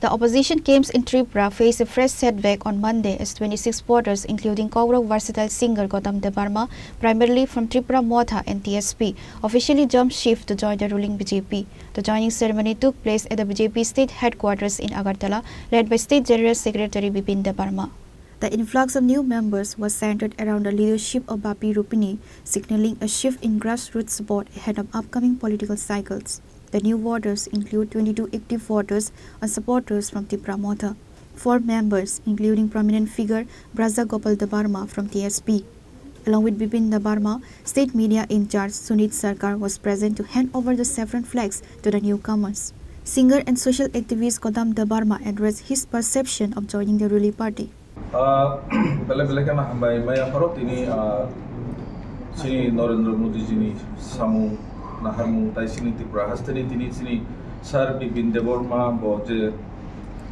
The opposition camps in Tripura face a fresh setback on Monday as 26 voters, including Kokborok versatile singer Goutam Debbarma, primarily from TIPRA Motha and TSP, officially jumped ship to join the ruling BJP. The joining ceremony took place at the BJP State Headquarters in Agartala, led by State General Secretary Bipin Debbarma. The influx of new members was centered around the leadership of Bipin, signaling a shift in grassroots support ahead of upcoming political cycles. The new voters include 22 active voters and supporters from TIPRA Motha. 4 members, including prominent figure Goutam Debbarma from TSP. Along with Bipin Debbarma, State Media in charge Sunit Sarkar was present to hand over the saffron flags to the newcomers. Singer and social activist Goutam Debbarma addressed his perception of joining the ruling party. Bela-bela kan hambai maya farot ini Chini Narendra Modi jini samu naharmu tai sini Tripura hastani sini Sir Bipin Debbarma bo je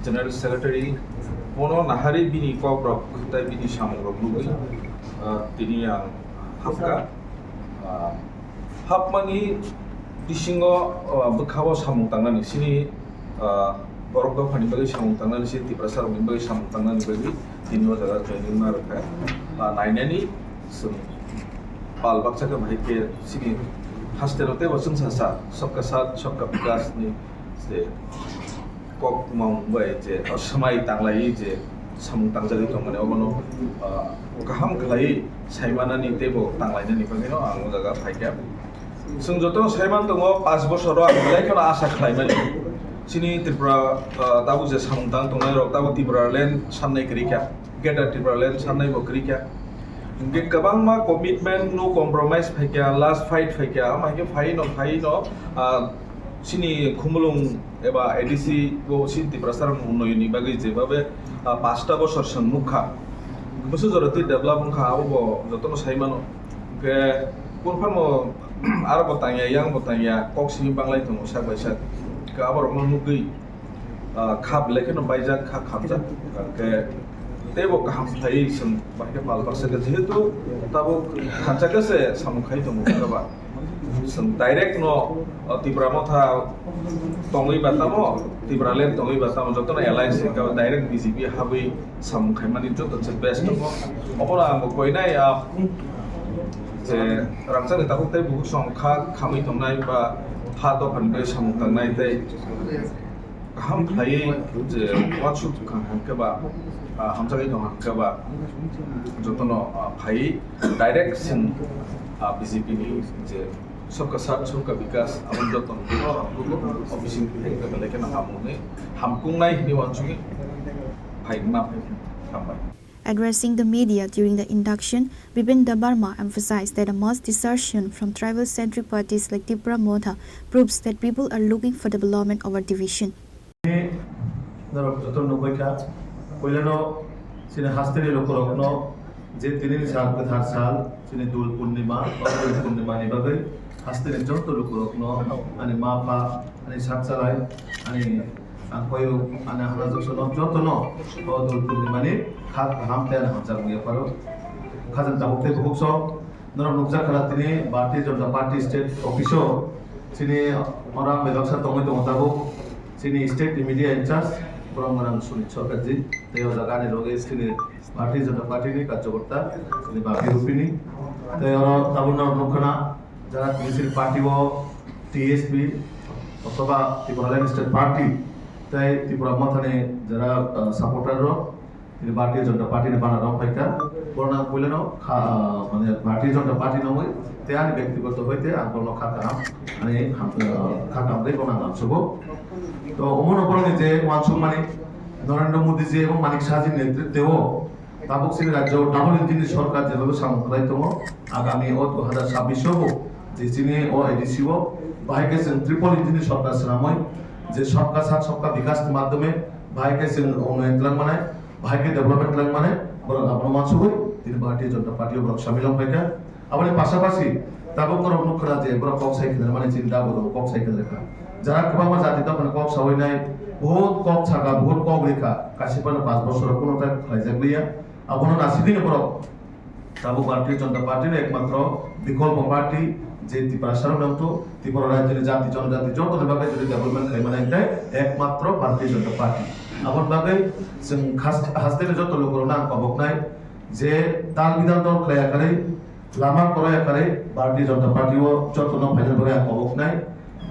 General Secretary pono nahari bini Kokborok tai bini samu roglugi tini yang hapka hapmani disingo bekhawo samu tangnani sini borok do phani bagi samu tangnani sini Tripura sar bagi samu tangnani bagi tini jaga training ma rakha nainani sum pal baksa ka bhai ke sini haste rote wasung sasa sabka sath sabka vikas ni se kok mau bai je samai tanglai je samung tangjali tongmane obono kaham khlai saimana ni tebo tanglai ni bagino ang jaga bhai ke sung joto saiman tongo 5 boshor ro lai kana asa khlai mani sini Tripura tabu je samung tang tongnai rok tabu Tripura land samnai krikya geta Tripura land samnai bo krikya Gabang ma commitment no compromise phaikia last fight phaikia ma ke phai no sini khumulung eba ADC go sin Tripura sar unnayoni bagi je babe 5টা বছর সম্মুখা Basu জরতি development খা abo jotono saimano ke kunfamo ar botanya yang botanya kok sini banglai tongo sak bai sak ke abor monugui khab lekeno baijak kha khamja ke tebo kaham phai sum bahke pal baksa ke jehetu tabo khanchaka se samukhai tongo ba sum direct no Tripura Motha tongi batamo Tripura land tongi batamo jotono alliance ka direct BJP habi samukhai mani joto se best mo opora mo koinai je ramsang ta tai bu song kha khamai tongnai ba pha do phanbe samung tangnai tai kaham khai je wachu kan ka ba hamsagai dong ka ba jotono phai direct sin BJP ni je सबका साथ सबका विकास अपन जतन ऑफिसिंग के लेकिन हमने हमको नहीं निवांचुगे भाई माफ है. Addressing the media during the induction, Bipin Debbarma emphasized that a mass desertion from tribal-centric parties like TIPRA Motha proves that people are looking for development over division. Hastene jonto lukurokno ani mapa ani saksalai ani angkoyo ani harajosono jotono odul purnimani khat hamte ani hamjar muya paro khajan tabukte bukso nora nukja khalatini Bharatiya Janata Party state officio sini orang bedaksa tongai tongotabu sini state media in charge Khorang Sunit Sarkarji teo jagani loge sini Bharatiya Janata Party ni karyakarta sini Bipin teo tabunna nukhana যারা মিছিল party ও TSP অথবা Tripura state party তাই ত্রিপুরা মথানে যারা সাপোর্টাররা তিনি ভারতীয় জনতা party নে বানানো ফাইকা corona কইলেন মানে ভারতীয় জনতা পার্টি নয় তে আনি ব্যক্তিগত হইতে আন্দোলন খাকাম মানে খাকাম দেই কোনা নামছবো তো অমন অপরণে যে ওয়ানসুম মানে নরেন্দ্র মোদী জি এবং মানিক শাহজির নেতৃত্বেও তাবুক সিং রাজ্য ডাবল ইঞ্জিন সরকার যেভাবে সামলাইতম আগামী 2026 যে চিনি ও এডিসিও ভাইকে ট্রিপল ইঞ্জিন সরকার সাময় যে সবকা সাথ সবকা বিকাশের মাধ্যমে ভাইকে উন্নয়ন প্ল্যান বানায় ভাইকে ডেভেলপমেন্ট প্ল্যান বানায় বরং আপনার মানসুক তিনি ভারতীয় জনতা পার্টি বরং সামিল হয়ে আবার পাশাপাশি তাবুকর অনুক্ষরা যে বরং কক সাইকেল মানে চিন্তা বলো কক সাইকেল রেখা যারা গোবামা জাতি তখন কক সাবই নাই বহুত কক ছাকা বহুত কক রেখা কাশিপানা 5 বছর কোনোটা খাইজাগলিয়া আপনার নাসিদিন বরং তাবুক ভারতীয় জনতা পার্টির একমাত্র বিকল্প পার্টি যে ত্রিপুরা সার্বভৌমত্ব ত্রিপুরা রাজ্যের জাতি জনজাতি যত ভাবে যদি ডেভেলপমেন্ট খাই মানে একমাত্র ভারতীয় জনতা পার্টি amon bagai जों हास्टेल जत लोगों नाम कबक नाय जे ताल बिधान दल खलाया करे लामा कराया करे भारतीय जनता पार्टी वो जत न फाइनल बगाया कबक नाय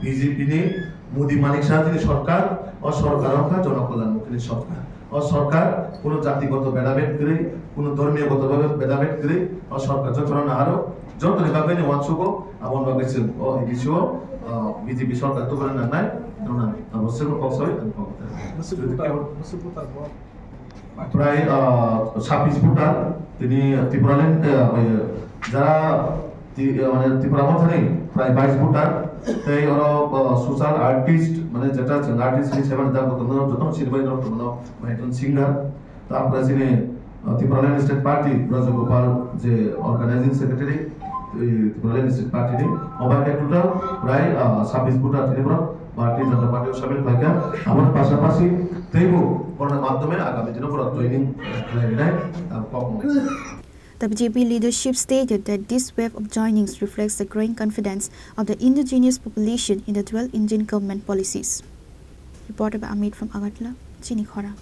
बीजेपी ने मोदी मानिक शाह सरकार और सरकार का जनकल्याणमुखी सरकार और सरकार কোনো জাতিগত ভেদাভেদ করে কোনো ধর্মীয়গতভাবে ভেদাভেদ করে और सरकार যতন না হারো যতন বাগানে ওয়ানসুগো আমন বাগাইছে ও এডিসিও বিজেপি সরকার তো করে না নাই না অবশ্যই কসই প্রায় 26 ভোটার তিনি ত্রিপুরাল্যান্ড যারা মানে ত্রিপুরা মথা নেই প্রায় 22 ভোটার তাই ওরা সোশ্যাল আর্টিস্ট মানে যেটা আর্টিস্ট হিসেবে যত সিনেমাই একজন সিঙ্গার তারপরে তিনি ত্রিপুরাল্যান্ড স্টেট পার্টি রাজগোপাল যে organising secretary Tripuraland state party ওবাকে টোটাল প্রায় 26 ভোটার তিনি ভারতীয় জনতা পার্টিও সামিল থাকে আমাদের পাশাপাশি তেইবো করোনার মাধ্যমে আগামী দিনে পুরো ট্রেনিং নেয় The BJP leadership stated that this wave of joinings reflects the growing confidence of the indigenous population in the dual-engine government policies. Reported by Amit from Agartala, Chini, Khorang.